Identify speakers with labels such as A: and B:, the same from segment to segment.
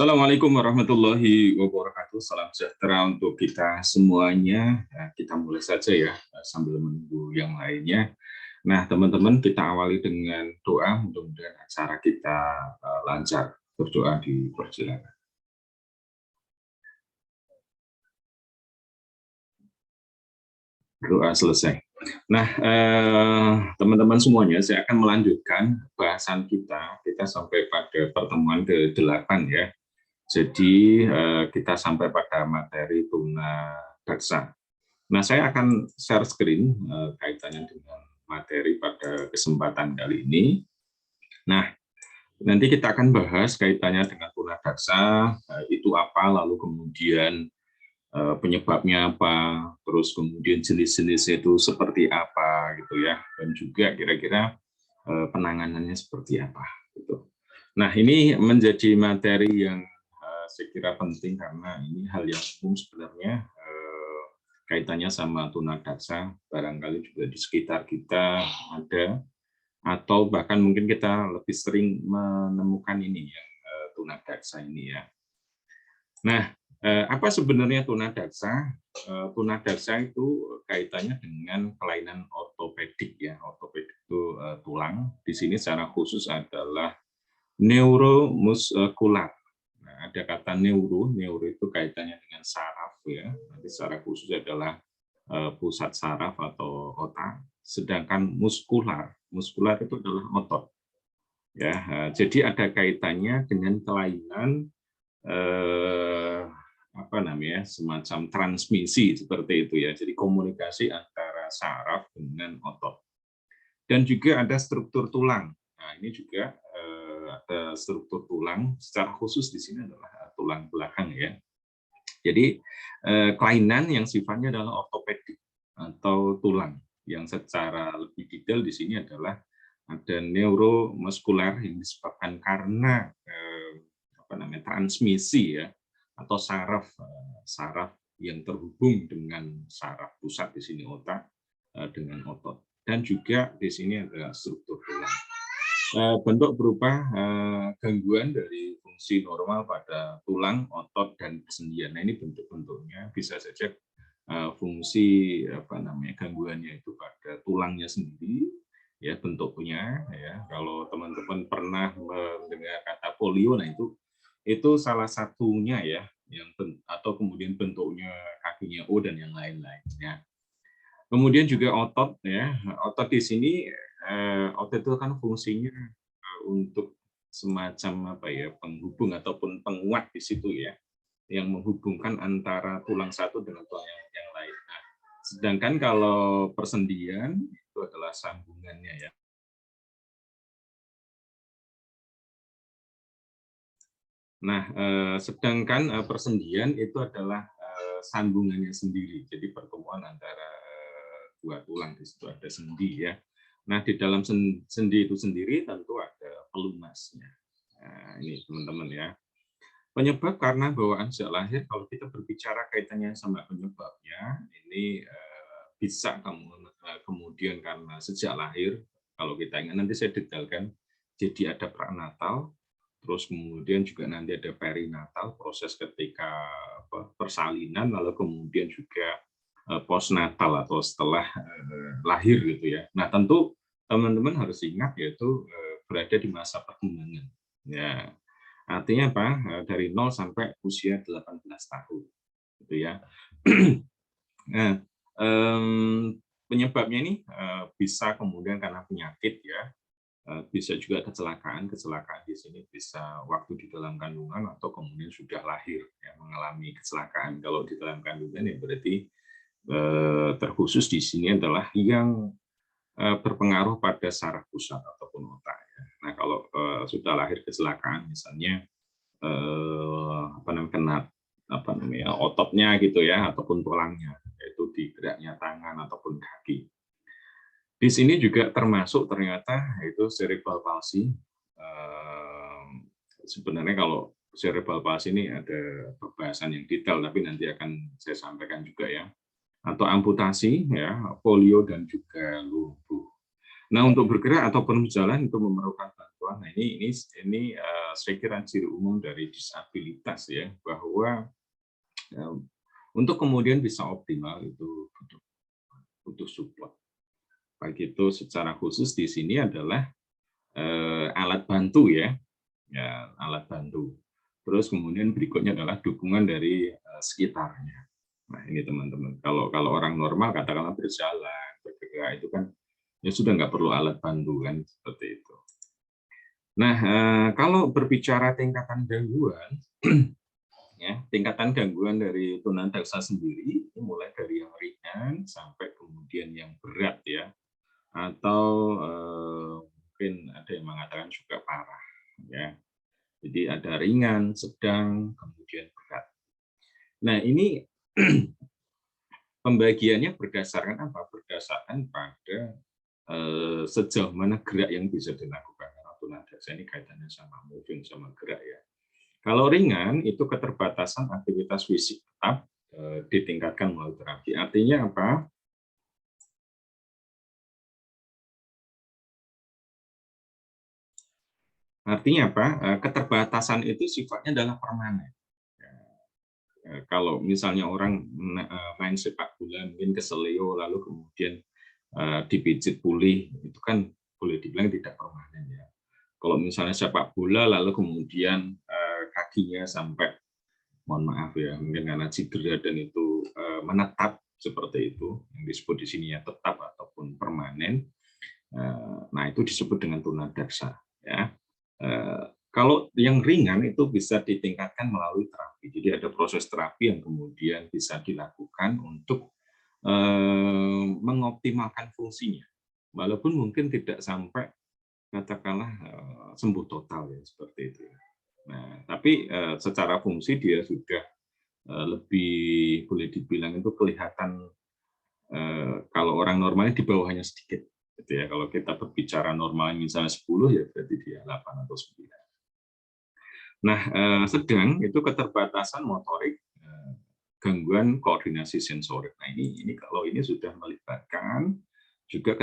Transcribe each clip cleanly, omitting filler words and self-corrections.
A: Assalamualaikum warahmatullahi wabarakatuh. Salam sejahtera untuk kita semuanya. Nah, kita mulai saja ya, sambil menunggu yang lainnya. Nah, teman-teman, kita awali dengan doa. Mudah-mudahan acara kita lancar. Berdoa dipersilakan. Doa selesai. Nah, teman-teman semuanya, saya akan melanjutkan bahasan kita. Kita sampai pada pertemuan ke-8 ya. Jadi kita sampai pada materi tunadaksa. Nah, saya akan share screen kaitannya dengan materi pada kesempatan kali ini. Nah, nanti kita akan bahas kaitannya dengan tunadaksa, itu apa, lalu kemudian penyebabnya apa, terus kemudian jenis-jenisnya itu seperti apa, gitu ya, dan juga kira-kira penanganannya seperti apa. Gitu. Nah, ini menjadi materi yang saya kira penting karena ini hal yang umum sebenarnya kaitannya sama tunadaksa, barangkali juga di sekitar kita ada, atau bahkan mungkin kita lebih sering menemukan ini ya, tunadaksa ini ya. Nah, apa sebenarnya tunadaksa? Tunadaksa itu kaitannya dengan kelainan ortopedik ya. Ortopedik itu tulang. Di sini secara khusus adalah neuromuskular. Nah, ada kata neuro itu kaitannya dengan saraf ya. Nanti secara khusus adalah pusat saraf atau otak. Sedangkan muskular itu adalah otot. Ya, jadi ada kaitannya dengan kelainan semacam transmisi seperti itu ya. Jadi komunikasi antara saraf dengan otot. Dan juga ada struktur tulang. Nah, ini juga ada struktur tulang, secara khusus di sini adalah tulang belakang ya. Jadi kelainan yang sifatnya adalah ortopedik atau tulang, yang secara lebih detail di sini adalah ada neuromuskular yang disebabkan karena transmisi ya, atau saraf yang terhubung dengan saraf pusat di sini otak dengan otot. Dan juga di sini ada struktur tulang. Bentuk berupa gangguan dari fungsi normal pada tulang, otot, dan persendian. Nah, ini bentuk-bentuknya bisa saja fungsi gangguannya itu pada tulangnya sendiri, ya bentuknya. Ya, kalau teman-teman pernah mendengar kata polio, nah itu salah satunya ya, atau kemudian bentuknya kakinya O dan yang lain-lainnya. Kemudian juga otot ya, otot di sini otot itu kan fungsinya untuk semacam penghubung ataupun penguat di situ ya, yang menghubungkan antara tulang satu dengan tulang yang lain. Nah, sedangkan kalau persendian itu adalah sambungannya ya. Nah, sedangkan persendian itu adalah sambungannya sendiri. Jadi pertemuan antara dua tulang, di situ ada sendi ya. Nah, di dalam sendi itu sendiri tentu ada pelumasnya. Nah, ini teman-teman ya. Penyebab karena bawaan sejak lahir, kalau kita berbicara kaitannya sama penyebabnya, ini bisa kemudian karena sejak lahir, kalau kita ingat nanti saya detailkan, jadi ada prenatal, terus kemudian juga nanti ada perinatal, proses ketika persalinan, lalu kemudian juga postnatal atau setelah lahir gitu ya. Nah, tentu teman-teman harus ingat yaitu berada di masa perkembangan. Ya, artinya apa? Dari 0 sampai usia 18 tahun, gitu ya. Nah, penyebabnya ini bisa kemudian karena penyakit ya, bisa juga kecelakaan di sini bisa waktu di dalam kandungan atau kemudian sudah lahir ya, mengalami kecelakaan. Kalau di dalam kandungan ya berarti terkhusus di sini adalah yang berpengaruh pada saraf pusat ataupun otak ya. Nah, kalau sudah lahir kecelakaan misalnya kena ototnya gitu ya ataupun tulangnya, yaitu di geraknya tangan ataupun kaki. Di sini juga termasuk ternyata itu cerebral palsy. Sebenarnya kalau cerebral palsy ini ada pembahasan yang detail, tapi nanti akan saya sampaikan juga ya. Atau amputasi, ya, polio dan juga lumpuh. Nah, untuk bergerak ataupun berjalan itu memerlukan bantuan. Nah, ini saya kira ciri umum dari disabilitas ya, bahwa untuk kemudian bisa optimal itu butuh support. Baik itu secara khusus di sini adalah alat bantu ya, alat bantu. Terus kemudian berikutnya adalah dukungan dari sekitarnya. Nah ini teman-teman, kalau orang normal katakanlah berjalan, bergerak itu kan ya sudah nggak perlu alat bantu kan seperti itu. Nah kalau berbicara tingkatan gangguan, ya tingkatan gangguan dari tunadaksa sendiri mulai dari yang ringan sampai kemudian yang berat ya, atau mungkin ada yang mengatakan juga parah ya. Jadi ada ringan, sedang, kemudian berat. Nah ini pembagiannya berdasarkan apa? Berdasarkan pada sejauh mana gerak yang bisa dilakukan. Karena tunadaksa ini kaitannya sama moving, sama gerak ya. Kalau ringan itu keterbatasan aktivitas fisik tetap ditingkatkan melalui terapi. Artinya apa? Artinya apa? Keterbatasan itu sifatnya adalah permanen. Kalau misalnya orang main sepak bola mungkin keselio lalu kemudian dipijit pulih, itu kan boleh dibilang tidak permanen ya. Kalau misalnya sepak bola lalu kemudian kakinya sampai, mohon maaf ya, mungkin karena cedera dan itu menetap seperti itu, yang disebut di sini ya tetap ataupun permanen. Nah itu disebut dengan tunadaksa ya. Kalau yang ringan itu bisa ditingkatkan melalui terapi. Jadi ada proses terapi yang kemudian bisa dilakukan untuk mengoptimalkan fungsinya. Walaupun mungkin tidak sampai katakanlah sembuh total ya seperti itu. Nah, tapi secara fungsi dia sudah lebih boleh dibilang itu kelihatan kalau orang normalnya di bawahnya sedikit. Gitu ya. Kalau kita berbicara normal misalnya 10 ya berarti dia 8 atau 9. Nah, sedang itu keterbatasan motorik, gangguan koordinasi sensorik. Nah, ini kalau ini sudah melibatkan juga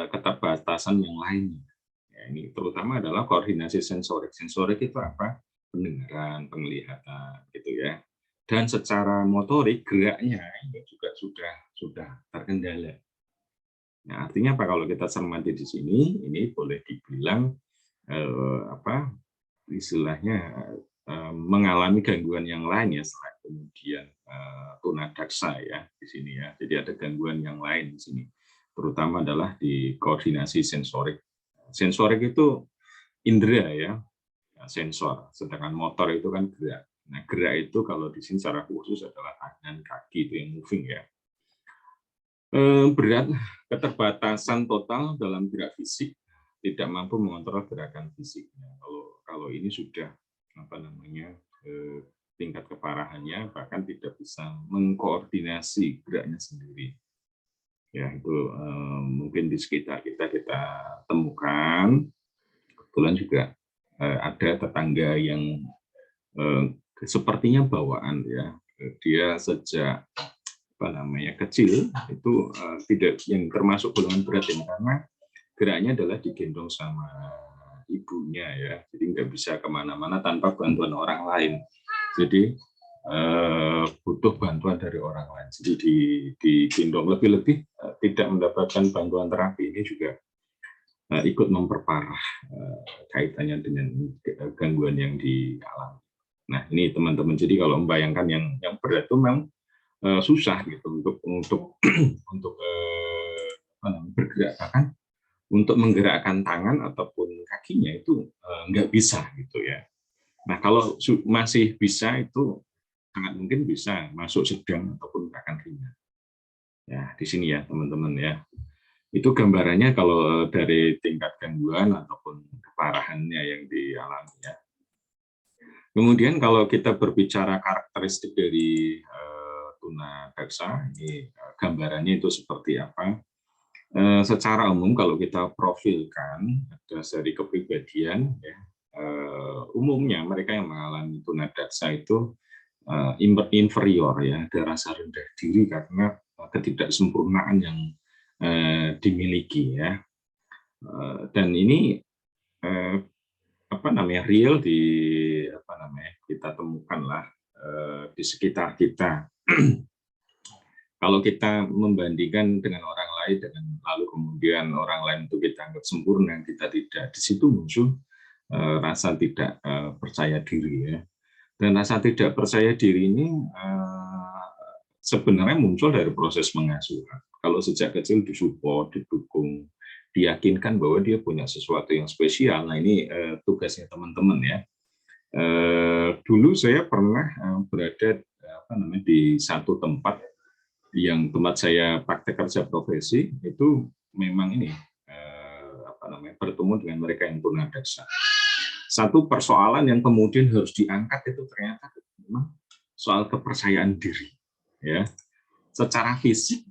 A: keterbatasan yang lainnya. Ya, ini terutama adalah koordinasi sensorik. Sensorik itu apa? Pendengaran, penglihatan, gitu ya. Dan secara motorik geraknya ini juga sudah terkendala. Nah, artinya apa kalau kita cermati di sini? Ini boleh dibilang istilahnya mengalami gangguan yang lain ya selain kemudian tunadaksa ya di sini ya. Jadi ada gangguan yang lain di sini, terutama adalah di koordinasi sensorik. Sensorik itu indera ya, sensor, sedangkan motor itu kan gerak. Nah gerak itu kalau di sini secara khusus adalah tangan, kaki itu yang moving ya. Berat, keterbatasan total dalam gerak fisik, tidak mampu mengontrol gerakan fisiknya. Kalau ini sudah tingkat keparahannya, bahkan tidak bisa mengkoordinasi geraknya sendiri. Ya itu mungkin di sekitar kita temukan. Kebetulan juga ada tetangga yang sepertinya bawaan ya. Dia sejak kecil itu tidak yang termasuk golongan berat ini karena geraknya adalah digendong sama ibunya ya, jadi nggak bisa kemana-mana tanpa bantuan orang lain. Jadi butuh bantuan dari orang lain. Jadi digendong lebih-lebih tidak mendapatkan bantuan terapi ini juga ikut memperparah kaitannya dengan gangguan yang dialami. Nah ini teman-teman, jadi kalau membayangkan yang berat itu memang susah gitu untuk bergerak, bahkan untuk menggerakkan tangan ataupun kakinya itu nggak bisa gitu ya. Nah kalau masih bisa itu sangat mungkin bisa masuk sedang ataupun bahkan ringan. Ya di sini ya teman-teman ya. Itu gambarannya kalau dari tingkat gangguan ataupun keparahannya yang dialami ya. Kemudian kalau kita berbicara karakteristik dari tunadaksa, ini gambarannya itu seperti apa? Secara umum kalau kita profilkan dari kepribadian, ya, umumnya mereka yang mengalami tunadaksa itu inferior ya, ada rasa rendah diri karena ketidaksempurnaan yang dimiliki ya. Dan ini real kita temukan lah di sekitar kita. Kalau kita membandingkan dengan orang lain, lalu kemudian orang lain itu kita anggap sempurna, kita tidak, di situ muncul rasa tidak percaya diri, ya. Dan rasa tidak percaya diri ini sebenarnya muncul dari proses pengasuhan. Kalau sejak kecil disupport, didukung, diyakinkan bahwa dia punya sesuatu yang spesial. Nah, ini tugasnya teman-teman, ya. Dulu saya pernah berada di satu tempat saya praktek kerja profesi, itu memang ini bertemu dengan mereka yang tunadaksa. Satu persoalan yang kemudian harus diangkat itu ternyata memang soal kepercayaan diri, ya. Secara fisik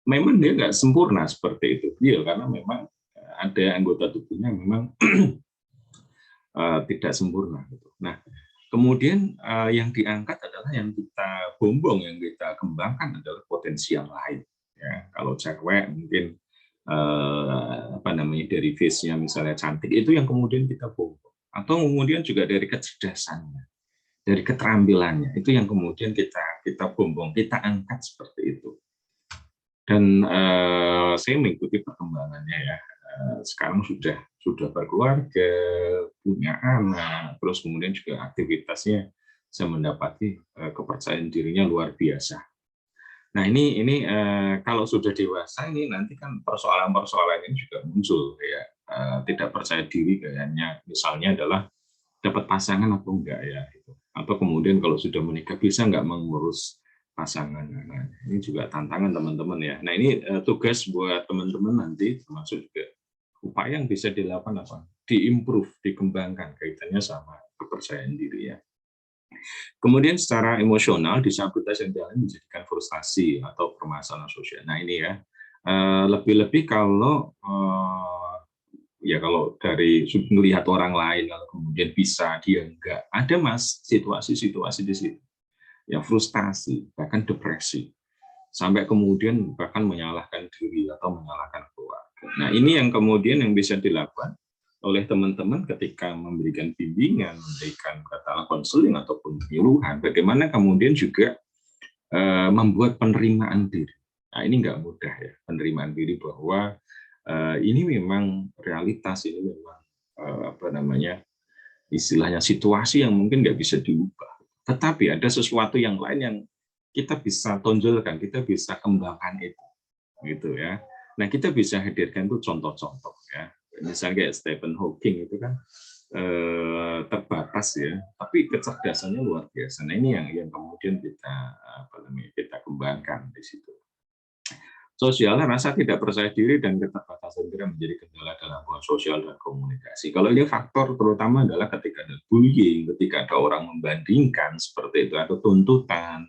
A: memang dia nggak sempurna seperti itu, dia karena memang ada anggota tubuhnya memang tidak sempurna. Nah, kemudian yang diangkat adalah yang kita bombong, yang kita kembangkan adalah potensi yang lain. Ya, kalau cewek mungkin dari face-nya misalnya cantik, itu yang kemudian kita bombong. Atau kemudian juga dari kecerdasannya, dari keterampilannya, itu yang kemudian kita bombong, kita angkat seperti itu. Dan saya mengikuti perkembangannya, ya. Sekarang sudah berkeluarga, punya anak, terus kemudian juga aktivitasnya saya mendapati kepercayaan dirinya luar biasa. Nah, ini kalau sudah dewasa ini nanti kan persoalan-persoalan ini juga muncul, ya. Tidak percaya diri kayaknya misalnya adalah dapat pasangan atau enggak, ya, gitu. Atau kemudian kalau sudah menikah bisa enggak mengurus pasangan. Nah, ini juga tantangan teman-teman, ya. Nah, ini tugas buat teman-teman nanti, termasuk juga upaya yang bisa dilakukan diimprove, dikembangkan kaitannya sama kepercayaan diri, ya. Kemudian secara emosional, disabilitas yang dialami menjadikan frustasi atau permasalahan sosial. Nah, ini, ya, lebih-lebih kalau dari melihat orang lain, kalau kemudian bisa, dia enggak, ada situasi-situasi di situ, ya, frustasi, bahkan depresi, sampai kemudian bahkan menyalahkan diri atau menyalahkan keluarga. Nah, ini yang kemudian yang bisa dilakukan oleh teman-teman ketika memberikan bimbingan, memberikan katakanlah konseling ataupun penyuluhan, bagaimana kemudian juga membuat penerimaan diri. Nah, ini nggak mudah, ya, penerimaan diri bahwa ini memang realitas, ini memang istilahnya situasi yang mungkin nggak bisa diubah. Tetapi ada sesuatu yang lain yang kita bisa tonjolkan, kita bisa kembangkan itu, gitu, ya. Nah, kita bisa hadirkan itu contoh-contoh, ya. Misalnya kayak Stephen Hawking itu kan terbatas, ya, tapi kecerdasannya luar biasa. Nah, ini yang kemudian kita kembangkan di situ. Sosial, rasa tidak percaya diri dan keterbatasan diri menjadi kendala dalam hubungan sosial dan komunikasi. Kalau ini faktor terutama adalah ketika ada bullying, ketika ada orang membandingkan seperti itu, atau tuntutan,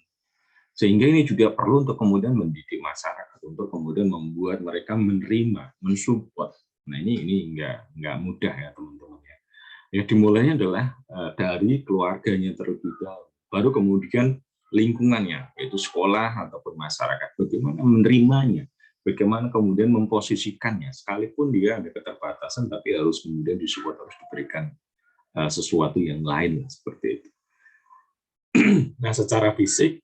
A: sehingga ini juga perlu untuk kemudian mendidik masyarakat, untuk kemudian membuat mereka menerima, mensupport. Nah, ini nggak mudah, ya, teman-teman, ya. Ya, dimulainya adalah dari keluarganya terlebih dahulu, baru kemudian lingkungannya, yaitu sekolah ataupun masyarakat, bagaimana menerimanya, bagaimana kemudian memposisikannya, sekalipun dia ada keterbatasan, tapi harus kemudian disupport, harus diberikan sesuatu yang lain, seperti itu. Nah, secara fisik,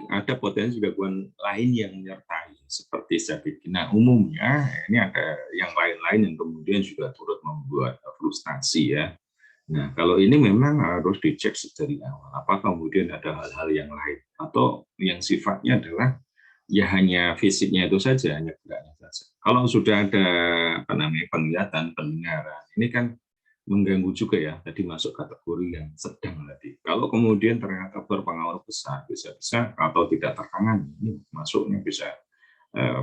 A: ada potensi gangguan lain yang menyertai, seperti diabetes. Nah, umumnya ini ada yang lain-lain yang kemudian juga turut membuat frustasi, ya. Nah, kalau ini memang harus dicek dari awal, apakah kemudian ada hal-hal yang lain, atau yang sifatnya adalah ya hanya fisiknya itu saja, hanya geraknya saja. Kalau sudah ada penglihatan, pendengaran, ini kan mengganggu juga, ya, tadi masuk kategori yang sedang tadi. Kalau kemudian ternyata berpengaruh besar, bisa-bisa atau tidak tertangani, ini masuknya bisa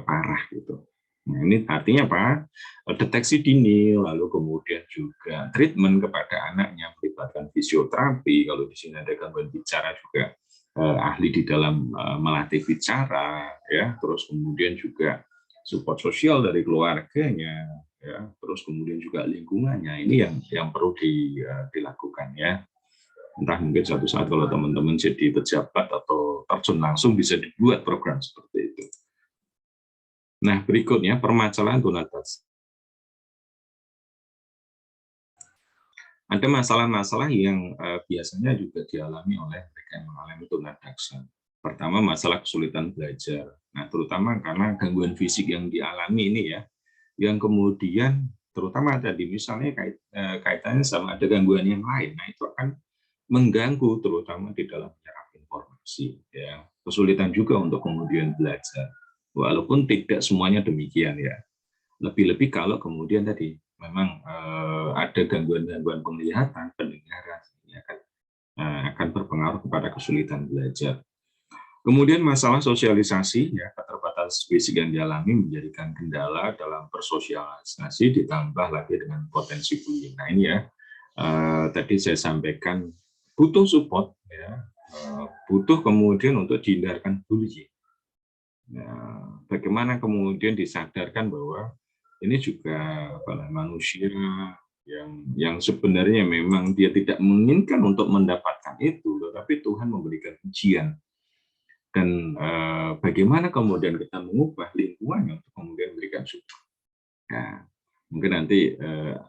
A: parah, gitu. Nah, ini artinya apa? Deteksi dini, lalu kemudian juga treatment kepada anaknya, melibatkan fisioterapi, kalau di sini ada gangguan bicara juga ahli di dalam melatih bicara, ya, terus kemudian juga support sosial dari keluarganya, ya, terus kemudian juga lingkungannya. Ini yang perlu dilakukan, ya. Entah mungkin suatu saat kalau teman-teman jadi pejabat atau terjun langsung bisa dibuat program seperti itu. Nah, berikutnya permasalahan tunadaksa. Ada masalah-masalah yang biasanya juga dialami oleh mereka yang mengalami tunadaksa. Pertama, masalah kesulitan belajar. Nah, terutama karena gangguan fisik yang dialami ini ya, yang kemudian terutama tadi misalnya kaitannya sama ada gangguan yang lain. Nah, itu akan mengganggu terutama di dalam menyerap informasi. Ya, kesulitan juga untuk kemudian belajar. Walaupun tidak semuanya demikian ya. Lebih-lebih kalau kemudian tadi memang ada gangguan-gangguan penglihatan, pendengaran, ya kan, akan berpengaruh kepada kesulitan belajar. Kemudian masalah sosialisasi, ya keterbatasan fisik yang dialami menjadikan kendala dalam bersosialisasi, ditambah lagi dengan potensi bullying. Nah ini ya, tadi saya sampaikan butuh support, ya, butuh kemudian untuk dihindarkan bullying. Nah, bagaimana kemudian disadarkan bahwa ini juga manusia yang sebenarnya memang dia tidak menginginkan untuk mendapatkan itu, tetapi Tuhan memberikan ujian. Dan bagaimana kemudian kita mengubah lingkungan untuk kemudian memberikan support. Nah, mungkin nanti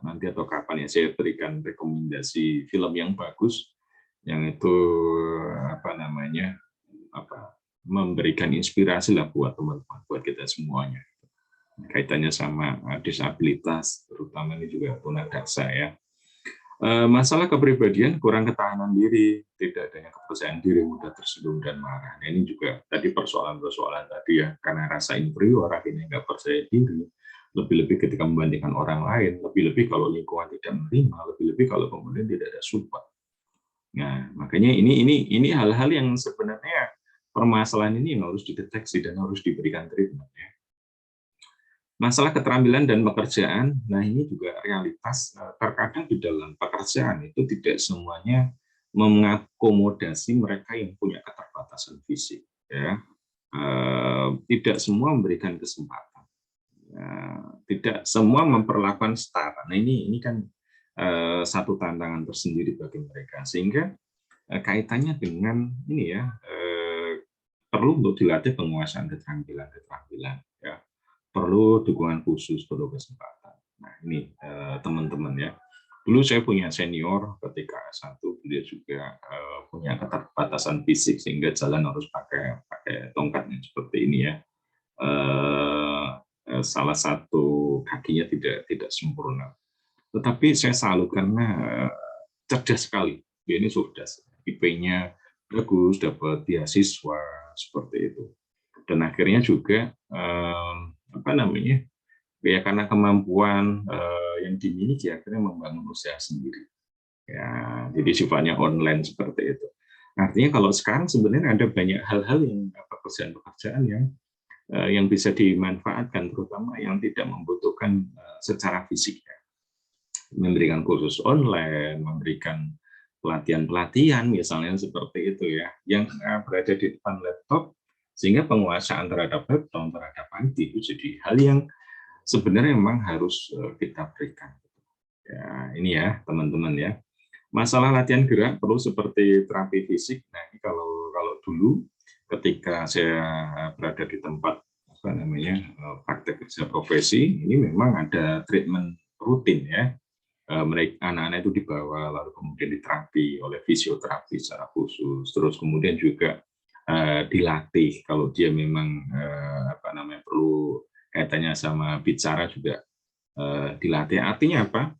A: atau kapan ya saya berikan rekomendasi film yang bagus, yang itu memberikan inspirasi lah buat teman-teman, buat kita semuanya. Kaitannya sama disabilitas, terutama ini juga tunadaksa ya. Masalah kepribadian, kurang ketahanan diri, tidak adanya kepercayaan diri, mudah tersinggung dan marah. Nah, ini juga tadi persoalan-persoalan tadi ya, karena rasa inferior, akhirnya nggak percaya diri, lebih-lebih ketika membandingkan orang lain, lebih-lebih kalau lingkungan tidak menerima, lebih-lebih kalau kemudian tidak ada support. Nah, makanya ini hal-hal yang sebenarnya permasalahan ini yang harus dideteksi dan harus diberikan treatment ya. Masalah keterampilan dan pekerjaan, nah ini juga realitas terkadang di dalam pekerjaan itu tidak semuanya mengakomodasi mereka yang punya keterbatasan fisik, ya. Tidak semua memberikan kesempatan, ya. Tidak semua memperlakukan setara. Nah ini kan satu tantangan tersendiri bagi mereka, sehingga kaitannya dengan ini ya, perlu untuk dilatih penguasaan keterampilan, ya. Perlu dukungan khusus, perlu kesempatan. Nah ini teman-teman ya. Dulu saya punya senior ketika S1, beliau juga punya keterbatasan fisik sehingga jalan harus pakai tongkatnya seperti ini ya. Salah satu kakinya tidak sempurna. Tetapi saya salut karena cerdas sekali. Dia ini cerdas. IP-nya bagus, dapat beasiswa seperti itu. Dan akhirnya juga ya karena kemampuan yang dimiliki akhirnya membangun usaha sendiri. Ya, jadi sifatnya online seperti itu. Artinya kalau sekarang sebenarnya ada banyak hal-hal yang pekerjaan-pekerjaan yang bisa dimanfaatkan, terutama yang tidak membutuhkan secara fisik. Ya. Memberikan kursus online, memberikan pelatihan-pelatihan misalnya seperti itu ya, yang berada di depan laptop, sehingga penguasaan terhadap laptop, terhadap IT itu jadi hal yang sebenarnya memang harus kita berikan. Ya, ini ya teman-teman ya. Masalah latihan gerak perlu seperti terapi fisik. Nah ini kalau dulu ketika saya berada di tempat praktek kerja profesi, ini memang ada treatment rutin ya. Mereka anak-anak itu dibawa lalu kemudian diterapi oleh fisioterapi secara khusus, terus kemudian juga dilatih kalau dia memang perlu kaitannya sama bicara juga dilatih. Artinya apa?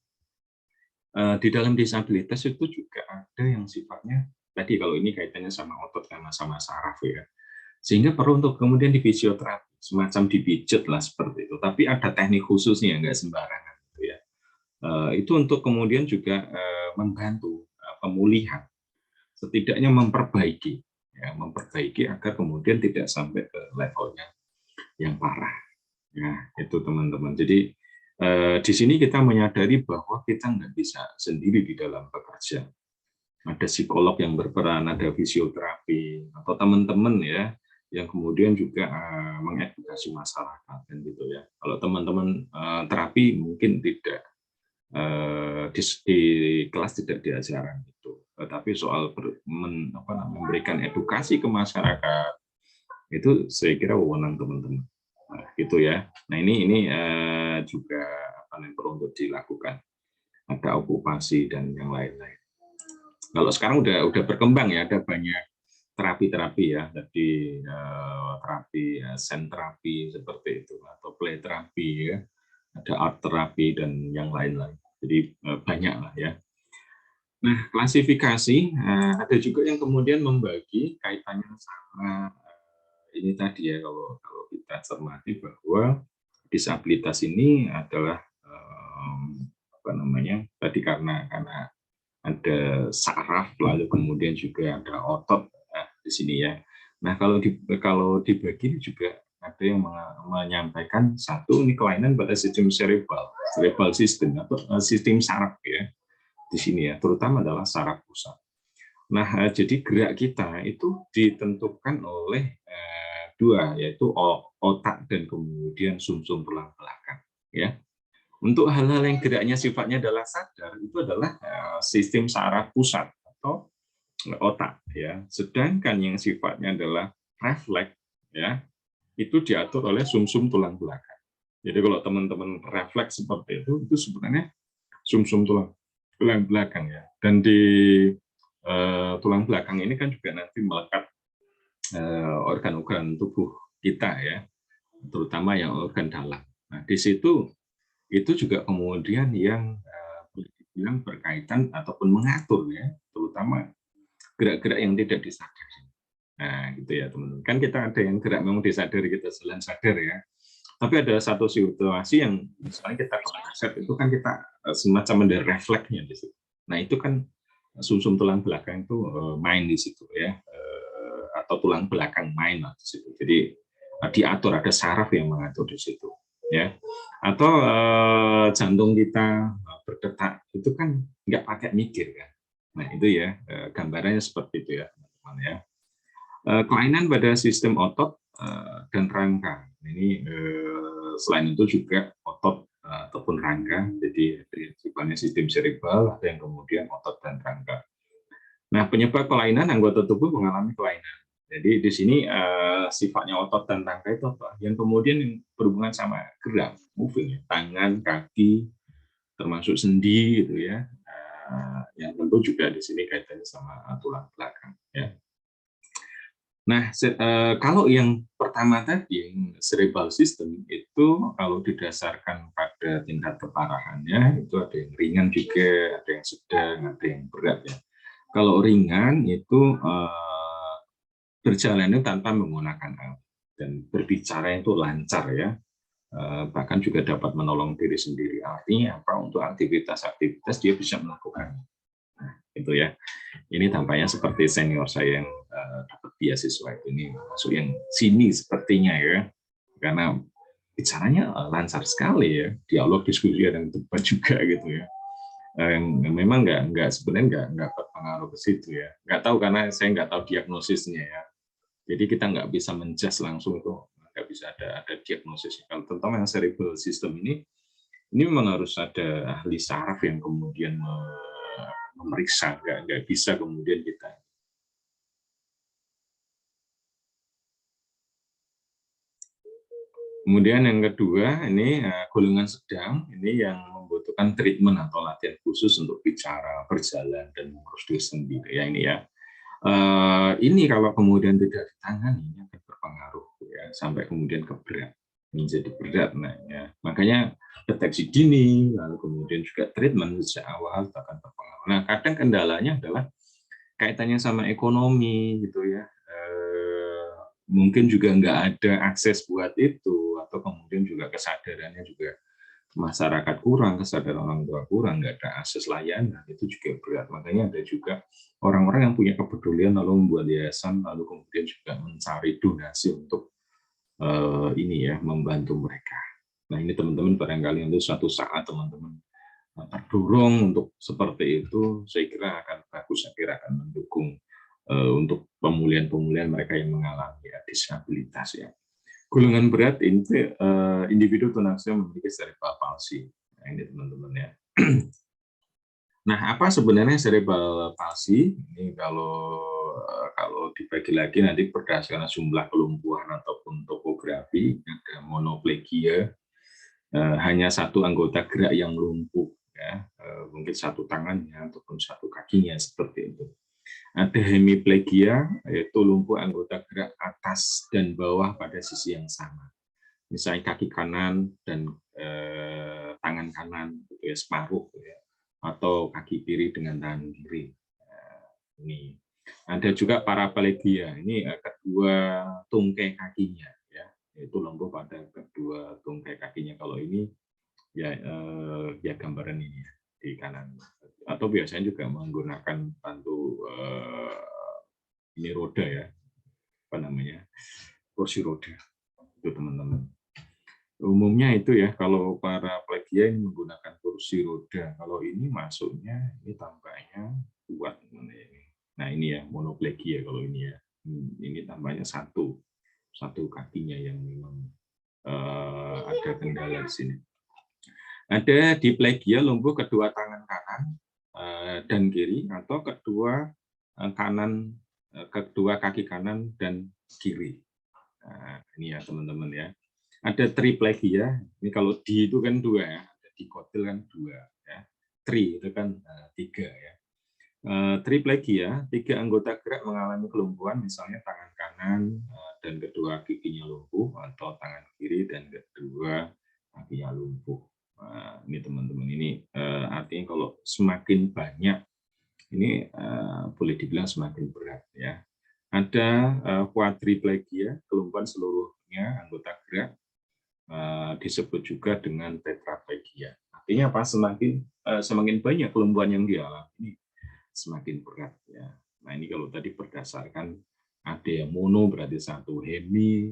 A: Di dalam disabilitas itu juga ada yang sifatnya tadi kalau ini kaitannya sama otot sama saraf ya, sehingga perlu untuk kemudian di fisioterapi semacam dipijat lah seperti itu. Tapi ada teknik khususnya nggak sembarangan gitu ya. Itu untuk kemudian juga membantu pemulihan, setidaknya memperbaiki agar kemudian tidak sampai ke levelnya yang parah. Nah, itu teman-teman. Jadi di sini kita menyadari bahwa kita nggak bisa sendiri di dalam bekerja. Ada psikolog yang berperan, ada fisioterapi, atau teman-teman ya, yang kemudian juga mengedukasi masyarakat, kan gitu ya. Kalau teman-teman terapi mungkin tidak di kelas tidak diajarkan itu. Tapi soal memberikan edukasi ke masyarakat itu saya kira wewenang teman-teman. Nah, gitu ya. Nah ini juga perlu untuk dilakukan. Ada okupasi dan yang lain-lain. Kalau sekarang udah berkembang ya, ada banyak terapi-terapi ya, jadi terapi sen terapi seperti itu, atau play terapi ya, ada art terapi dan yang lain-lain. Jadi banyak lah ya. Nah, klasifikasi ada juga yang kemudian membagi kaitannya sama ini tadi ya, kalau kita cermati bahwa disabilitas ini adalah tadi karena ada saraf, lalu kemudian juga ada otot di sini ya. Nah, kalau dibagi juga ada yang menyampaikan satu ini kelainan pada sistem cerebral system atau sistem saraf ya di sini ya, terutama adalah saraf pusat. Nah, jadi gerak kita itu ditentukan oleh dua, yaitu otak dan kemudian sumsum tulang belakang ya. Untuk hal-hal yang geraknya sifatnya adalah sadar, itu adalah sistem saraf pusat atau otak ya. Sedangkan yang sifatnya adalah refleks ya, itu diatur oleh sumsum tulang belakang. Jadi kalau teman-teman refleks seperti itu sebenarnya sumsum tulang belakang ya. Dan di tulang belakang ini kan juga nanti melekat organ-organ tubuh kita ya, terutama yang organ dalam. Nah, di situ itu juga kemudian yang bilang berkaitan ataupun mengatur ya, terutama gerak-gerak yang tidak disadari. Nah, gitu ya teman-teman. Kan kita ada yang gerak memang disadari, kita jalan sadar ya. Tapi ada satu situasi yang misalnya kita kepleset, itu kan kita semacam ada refleksnya di situ. Nah, itu kan sumsum tulang belakang itu main di situ ya, atau tulang belakang main di situ. Jadi diatur, ada saraf yang mengatur di situ ya. Atau jantung kita berdetak itu kan nggak pakai mikir kan. Nah, itu ya gambarannya seperti itu ya teman-teman ya. Kelainan pada sistem otot dan rangka. Ini selain itu juga otot ataupun rangka, jadi sifatnya sistem cerebral, ada yang kemudian otot dan rangka. Nah, penyebab kelainan anggota tubuh mengalami kelainan. Jadi di sini sifatnya otot dan rangka itu apa? Yang kemudian berhubungan sama gerak, moving, tangan, kaki, termasuk sendi gitu ya. Yang tentu juga di sini kaitannya sama tulang belakang ya. Nah, kalau yang pertama tadi, yang cerebral system, itu kalau didasarkan pada tingkat keparahannya, itu ada yang ringan juga, ada yang sedang, ada yang berat ya. Kalau ringan itu berjalannya tanpa menggunakan alat dan berbicara itu lancar ya, bahkan juga dapat menolong diri sendiri. Artinya apa? Untuk aktivitas-aktivitas dia bisa melakukan. Nah, itu ya. Ini tampaknya seperti senior saya yang dapat beasiswa ini masuk yang sini sepertinya ya, karena bicaranya lancar sekali ya, dialog diskusi yang tepat juga gitu ya. Memang sebenarnya nggak berpengaruh ke situ ya. Nggak tahu karena saya nggak tahu diagnosisnya ya. Jadi kita nggak bisa menjudge langsung itu, nggak bisa ada diagnosis. Kalau terutama yang cerebral system ini memang harus ada ahli saraf yang kemudian memeriksa, nggak bisa kemudian kita. Kemudian yang kedua ini golongan sedang, ini yang membutuhkan treatment atau latihan khusus untuk bicara, berjalan dan mengurus diri sendiri ya ini ya. Ini kalau kemudian tidak ditangani akan berpengaruh ya, sampai kemudian ke berat, menjadi berat. Nah, ya. Makanya deteksi dini, lalu kemudian juga treatment sejak awal akan berpengaruh. Nah, kadang kendalanya adalah kaitannya sama ekonomi gitu ya. Mungkin juga nggak ada akses buat itu, atau kemudian juga kesadarannya juga masyarakat kurang, kesadaran orang tua kurang, nggak ada akses layanan, itu juga berat. Makanya ada juga orang-orang yang punya kepedulian lalu membuat yayasan, lalu kemudian juga mencari donasi untuk ini ya, membantu mereka. Nah, ini teman-teman barangkali untuk suatu saat teman-teman terdorong untuk seperti itu, saya kira akan bagus, saya kira akan mendukung untuk pemulihan-pemulihan mereka yang mengalami disabilitas ya. Golongan berat ini individu tunanetra memiliki cerebral palsy. Nah, ini teman-teman ya. Nah, apa sebenarnya cerebral palsy? Ini kalau dibagi lagi nanti berdasarkan jumlah kelumpuhan ataupun topografi, ada monoplegia, hanya satu anggota gerak yang lumpuh, ya, mungkin satu tangannya ataupun satu kakinya seperti itu. Ada hemiplegia, yaitu lumpuh anggota gerak atas dan bawah pada sisi yang sama. Misalnya kaki kanan dan tangan kanan, gitu ya, separuh, gitu ya, atau kaki kiri dengan tangan kiri. Ini ada juga paraplegia, ini kedua tungkai kakinya, ya, yaitu lumpuh pada kedua tungkai kakinya. Kalau ini ya ya gambaran ini ya, di kanan. Atau biasanya juga menggunakan bantu ini roda ya, apa namanya, kursi roda itu teman-teman. Umumnya itu ya, kalau para plegia ini menggunakan kursi roda. Kalau ini masuknya, ini tampaknya kuat. Nah ini ya, monoplegia kalau ini ya. Ini tampaknya satu kakinya yang memang ada kendala di sini. Ada diplegia, lumpuh kedua tangan kanan dan kiri, atau kedua kaki kanan dan kiri. Nah, ini ya teman-teman ya. Ada triplegia, ini kalau di itu kan dua ya, dikotil kan dua ya. Tri itu kan tiga ya. Triplegia, tiga anggota gerak mengalami kelumpuhan, misalnya tangan kanan dan kedua kakinya lumpuh, atau tangan kiri dan kedua kakinya lumpuh. Nah, ini teman-teman, ini artinya kalau semakin banyak, ini boleh dibilang semakin berat ya. Ada quadriplegia, kelumpuhan seluruhnya anggota gerak, disebut juga dengan tetraplegia. Artinya apa? Semakin banyak kelumpuhan yang dialami, semakin berat ya. Nah ini kalau tadi berdasarkan ada yang mono berarti satu, hemi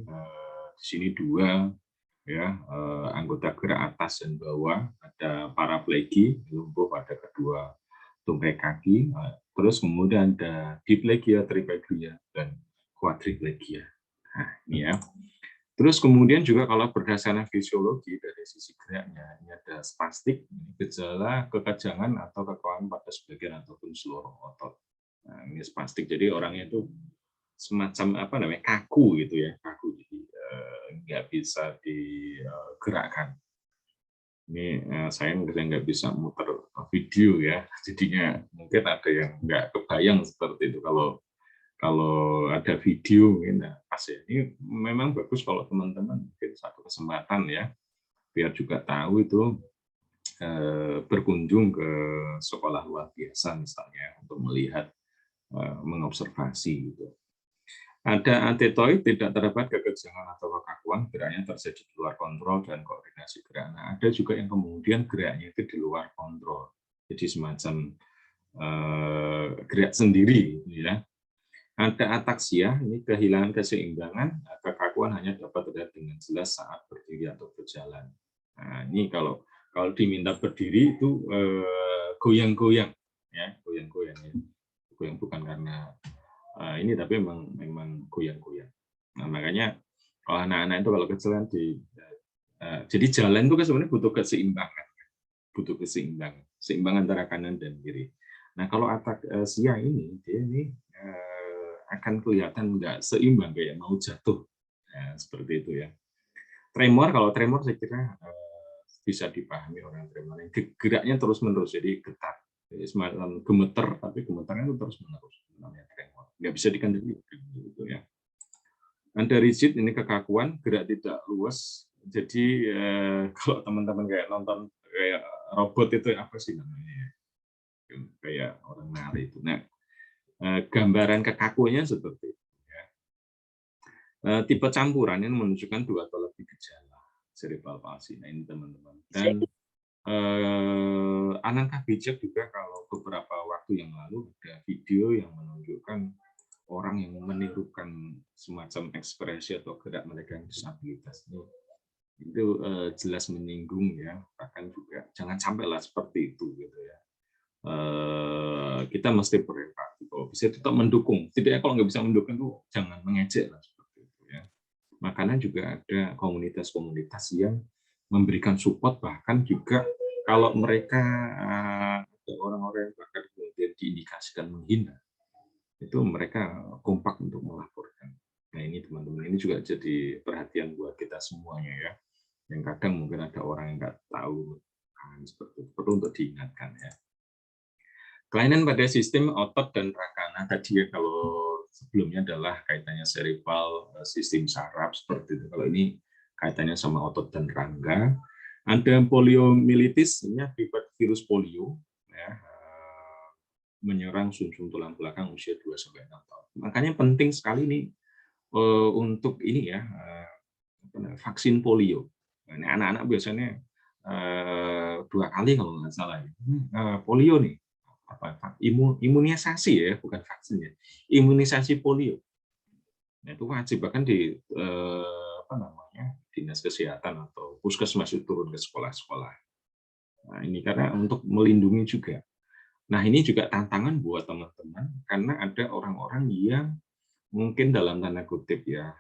A: di sini dua ya, anggota gerak atas dan bawah, ada paraplegi lumpuh pada kedua tungkai kaki, terus kemudian ada diplegia, triplegia dan quadriplegia. Nah ini ya. Terus kemudian juga kalau berdasarkan fisiologi dari sisi geraknya, ini ada spastik, gejala kekejangan atau kekakuan pada sebagian ataupun seluruh otot. Nah, ini spastik, jadi orangnya itu semacam apa namanya, kaku gitu ya, kaku, jadi nggak bisa digerakkan. Ini saya nggak bisa muter video ya, jadinya mungkin ada yang nggak kebayang seperti itu. Kalau ada video mungkin pas ya. Ini memang bagus kalau teman-teman mungkin satu kesempatan ya, biar juga tahu itu berkunjung ke sekolah luar biasa misalnya untuk melihat, mengobservasi gitu. Ada antitoid, tidak terdapat kekejangan atau kekakuan, geraknya terjadi di luar kontrol dan koordinasi gerak. Nah, ada juga yang kemudian geraknya itu di luar kontrol, jadi semacam gerak sendiri, gitu ya. Ada ataksia, ini kehilangan keseimbangan, kekakuan hanya dapat terlihat dengan jelas saat berdiri atau berjalan. Nah, ini kalau diminta berdiri itu goyang-goyang, ya, goyang-goyang ya. Goyang bukan karena ini, tapi memang goyang-goyang. Nah, makanya kalau anak-anak itu kalau kecil kan jadi jalan itu kan sebenarnya butuh keseimbangan, seimbang antara kanan dan kiri. Nah, kalau ataksia ini, dia ini akan kelihatan nggak seimbang, kayak mau jatuh. Nah, seperti itu ya. Tremor, kalau tremor saya kira bisa dipahami orang tremor. Geraknya terus-menerus, jadi getar. Jadi semacam gemeter, tapi gemetarnya itu terus-menerus. Namanya tremor. Nggak bisa dikendalikan. Gitu ya. Ada rigid, ini kekakuan, gerak tidak luas. Jadi kalau teman-teman kayak nonton kayak robot itu apa sih namanya? Kayak orang nari itu. Nah, gambaran kekakuannya seperti itu. Ya. Tipe campuran ini menunjukkan 2 atau lebih gejala cerebral palsy. Nah ini teman-teman. Dan alangkah bijak juga kalau beberapa waktu yang lalu ada video yang menunjukkan orang yang menirukan semacam ekspresi atau gerak mereka yang disabilitas. Itu jelas menyinggung ya, bahkan juga jangan sampailah seperti itu gitu ya. Kita mesti berempati, kalau bisa tetap mendukung. Setidaknya kalau nggak bisa mendukung itu jangan mengejek lah seperti itu ya. Makanya juga ada komunitas-komunitas yang memberikan support, bahkan juga kalau mereka ada orang-orang yang bahkan kemudian diindikasikan menghina, itu mereka kompak untuk melaporkan. Nah ini teman-teman, ini juga jadi perhatian buat kita semuanya ya. Yang kadang mungkin ada orang yang nggak tahu, seperti itu perlu untuk diingatkan ya. Kelainan pada sistem otot dan rangka tadi ya, kalau sebelumnya adalah kaitannya seribral, sistem saraf seperti itu. Kalau ini kaitannya sama otot dan rangka. Ada poliomyelitis, ini akibat virus polio ya, menyerang sumsum tulang belakang usia 2-6 tahun. Makanya penting sekali nih untuk ini ya, vaksin polio. Ini anak-anak biasanya 2 kali kalau nggak salah. Polio nih, imunisasi ya, bukan vaksin ya, imunisasi polio. Nah, itu wajib, bahkan di dinas kesehatan atau puskesmas itu turun ke sekolah-sekolah. Nah, ini karena untuk melindungi juga. Nah, ini juga tantangan buat teman-teman karena ada orang-orang yang mungkin dalam tanda kutip ya,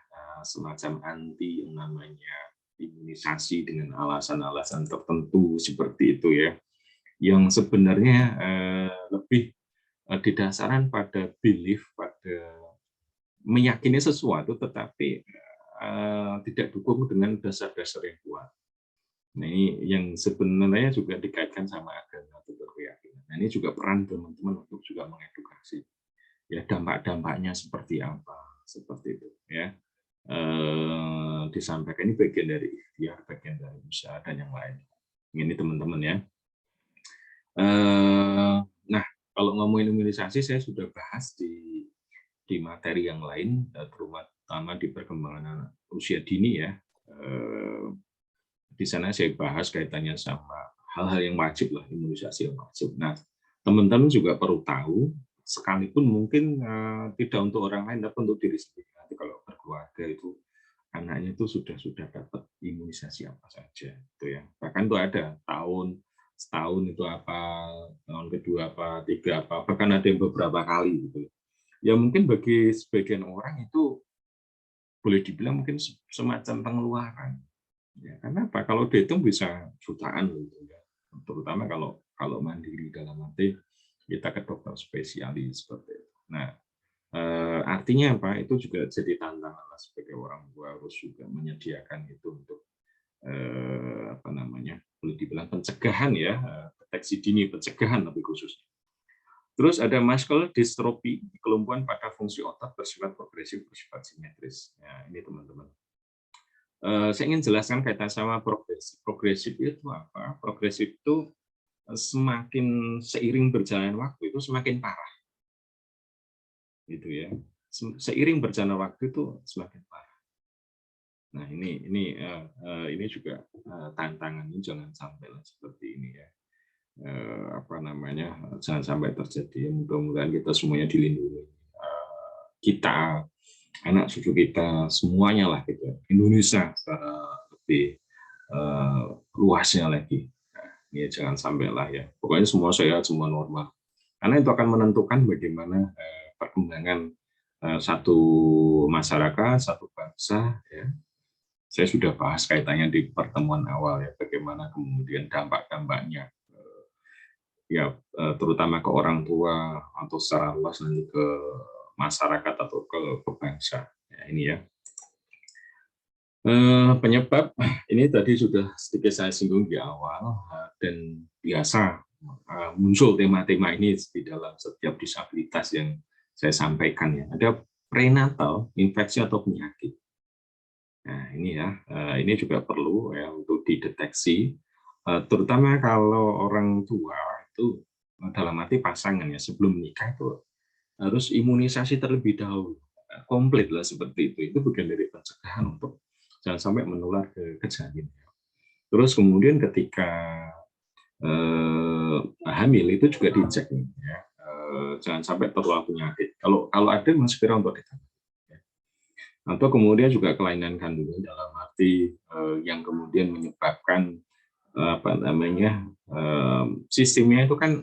A: semacam anti yang namanya imunisasi dengan alasan-alasan tertentu seperti itu ya, yang sebenarnya lebih didasarkan pada belief, pada meyakini sesuatu tetapi tidak dukung dengan dasar-dasar yang kuat. Nah, ini yang sebenarnya juga dikaitkan sama agama atau keyakinan. Nah, ini juga peran teman-teman untuk juga mengedukasi ya, dampak-dampaknya seperti apa, seperti itu ya. Disampaikan ini bagian dari ikhtiar, bagian dari usaha dan yang lain. Ini teman-teman ya. Nah, kalau ngomongin imunisasi saya sudah bahas di materi yang lain, terutama di perkembangan usia dini ya. Di sana saya bahas kaitannya sama hal-hal yang wajib lah, imunisasi yang wajib. Nah, teman-teman juga perlu tahu, sekalipun mungkin tidak untuk orang lain, tapi untuk diri sendiri. Nanti kalau berkeluarga itu anaknya itu sudah dapat imunisasi apa saja, itu ya. Bahkan itu ada setahun itu apa, tahun kedua apa, 3 apa, bahkan ada yang beberapa kali gitu. Ya mungkin bagi sebagian orang itu boleh dibilang mungkin semacam pengeluaran. Ya, karena apa? Kalau dihitung bisa jutaan gitu ya. Terutama kalau mandiri dalam arti kita ke dokter spesialis seperti itu. Nah, artinya apa? Itu juga jadi tantangan sebagai orang tua, harus juga menyediakan itu untuk boleh dibilang pencegahan ya, deteksi dini, pencegahan lebih khusus. Terus ada muscular dystrophy, kelumpuhan pada fungsi otot bersifat progresif, bersifat simetris. Ya, ini teman-teman. Saya ingin jelaskan kaitan sama progresif. Progresif itu apa? Progresif itu semakin seiring berjalan waktu itu semakin parah, gitu ya. Seiring berjalan waktu itu semakin parah. Nah ini juga tantangannya, jangan sampai seperti ini ya. Jangan sampai terjadi. Mudah-mudahan kita semuanya dilindungi. Kita, anak cucu kita, semuanya lah gitu. Indonesia secara lebih luasnya lagi. Nah, ya jangan sampai lah ya. Pokoknya semua sehat, semua normal. Karena itu akan menentukan bagaimana perkembangan satu masyarakat, satu bangsa. Ya. Saya sudah bahas kaitannya di pertemuan awal ya, bagaimana kemudian dampak-dampaknya ya, terutama ke orang tua atau secara luas nanti ke masyarakat atau ke bangsa. Ya, ini ya. Penyebab ini tadi sudah sedikit saya singgung di awal, dan biasa muncul tema-tema ini di dalam setiap disabilitas yang saya sampaikan ya. Ada prenatal, infeksi atau penyakit. Nah ini ya, ini juga perlu ya untuk dideteksi, terutama kalau orang tua itu dalam arti pasangan ya, sebelum menikah itu harus imunisasi terlebih dahulu, komplit lah seperti itu. Itu bagian dari pencegahan untuk jangan sampai menular ke janin. Terus kemudian ketika hamil itu juga dicek ya, jangan sampai tertular penyakit. Kalau ada masih segera untuk ditangani. Ya. Atau kemudian juga kelainan kandungan dalam arti yang kemudian menyebabkan sistemnya itu kan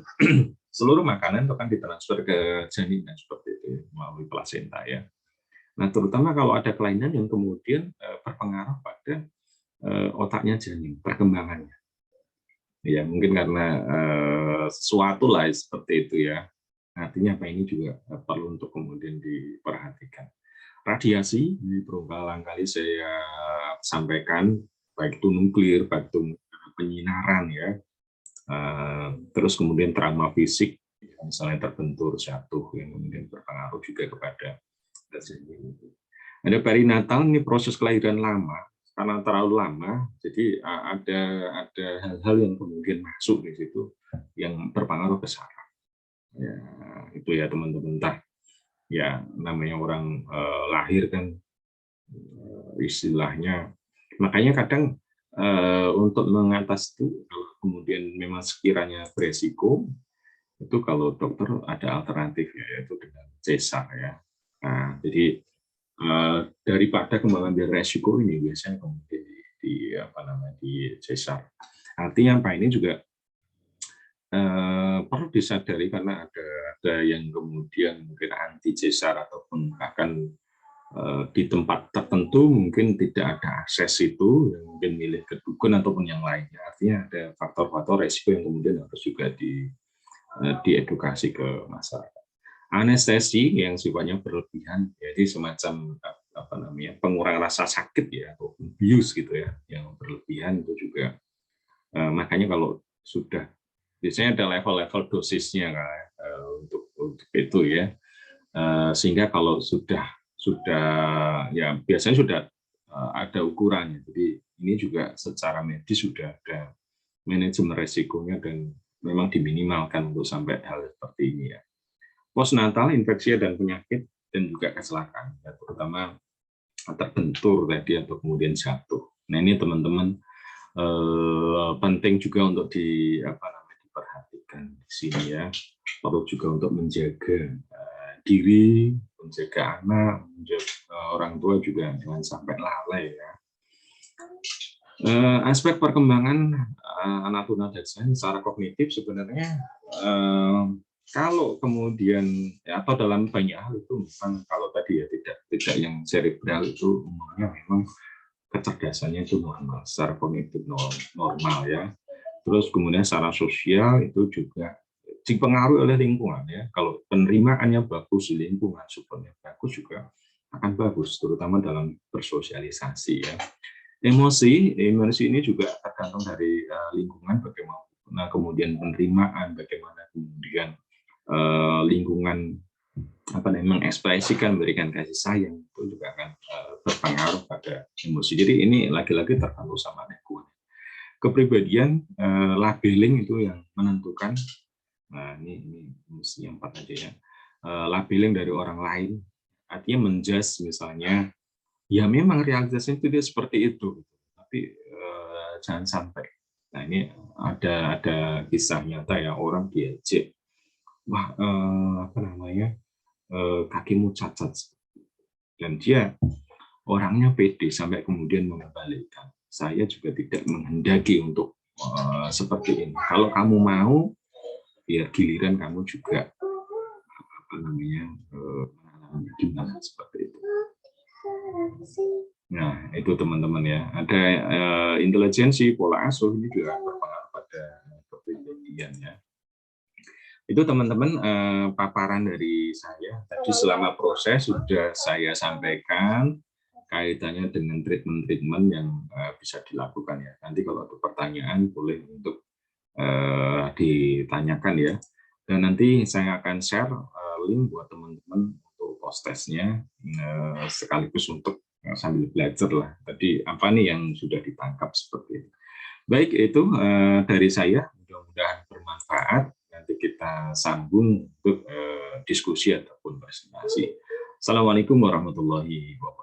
A: seluruh makanan itu kan ditransfer ke janin seperti itu melalui plasenta ya. Nah, terutama kalau ada kelainan yang kemudian berpengaruh pada otaknya janin, perkembangannya. Ya mungkin karena sesuatu lah seperti itu ya. Artinya apa ini juga perlu untuk kemudian diperhatikan. Radiasi ini berulang kali saya sampaikan, baik itu nuklir, baik itu penyinaran ya, terus kemudian trauma fisik, misalnya terbentur, jatuh, yang kemudian berpengaruh juga kepada ada perinatal, ini proses kelahiran lama, karena terlalu lama, jadi ada hal-hal yang kemudian masuk di situ yang berpengaruh ke saraf. Ya, itu ya teman-teman. Entah ya namanya orang lahir kan istilahnya. Makanya kadang untuk mengatasi itu, kemudian memang sekiranya beresiko, itu kalau dokter ada alternatifnya yaitu dengan cesar ya. Nah, jadi daripada kembangan resiko ini biasanya kemudian di cesar. Artinya apa ini juga perlu disadari karena ada yang kemudian mungkin anti cesar ataupun bahkan di tempat tertentu mungkin tidak ada akses itu, yang mungkin milih ke dukun ataupun yang lainnya. Artinya ada faktor-faktor resiko yang kemudian harus juga diedukasi ke masyarakat. Anestesi yang sifatnya berlebihan, jadi semacam pengurangan rasa sakit ya, atau bius gitu ya, yang berlebihan itu juga. Makanya kalau sudah biasanya ada level-level dosisnya kan, untuk itu ya. Sehingga kalau sudah ya biasanya sudah ada ukurannya. Jadi ini juga secara medis sudah ada manajemen resikonya dan memang diminimalkan untuk sampai hal seperti ini ya. Postnatal, infeksi dan penyakit dan juga kecelakaan, ya, terutama terbentur tadi atau kemudian jatuh. Nah ini teman-teman penting juga untuk diperhatikan di sini ya. Perlu juga untuk menjaga diri, menjaga anak, menjaga orang tua juga jangan sampai lalai ya. Aspek perkembangan anak tunanetra secara kognitif sebenarnya kalau kemudian ya, atau dalam banyak hal itu memang kalau tadi ya tidak yang cerebral itu umumnya memang kecerdasannya itu normal, secara kognitif normal ya. Terus kemudian secara sosial itu juga dipengaruhi oleh lingkungan ya. Kalau penerimaannya bagus di lingkungan, supportnya bagus juga akan bagus, terutama dalam bersosialisasi ya. Emosi ini juga tergantung dari lingkungan, bagaimana kemudian penerimaan, bagaimana kemudian lingkungan mengekspresikan, memberikan kasih sayang, itu juga akan berpengaruh pada emosi. Jadi ini lagi-lagi tergantung sama lingkungan. Kepribadian, labeling itu yang menentukan. Nah ini mesti yang 4 aja ya. Labeling dari orang lain, artinya menjudge misalnya, ya memang realitasnya itu dia seperti itu, tapi jangan sampai. Nah ini ada kisah nyata ya, orang diejek, wah kakimu cacat, dan dia orangnya pede sampai kemudian mengembalikan. Saya juga tidak menghendaki untuk seperti ini. Kalau kamu mau, ya giliran kamu juga mengalami seperti itu. Nah, itu teman-teman ya. Ada intelijensi, pola asuh ini juga berpengaruh pada kepribadian ya. Itu teman-teman paparan dari saya. Tadi selama proses sudah saya sampaikan kaitannya dengan treatment-treatment yang bisa dilakukan ya. Nanti kalau ada pertanyaan boleh untuk ditanyakan ya. Dan nanti saya akan share link buat teman-teman untuk post-testnya sekaligus untuk sambil belajar lah. Tadi apa nih yang sudah ditangkap seperti itu. Baik, itu dari saya. Mudah-mudahan bermanfaat. Nanti kita sambung untuk diskusi ataupun presentasi. Assalamualaikum warahmatullahi wabarakatuh.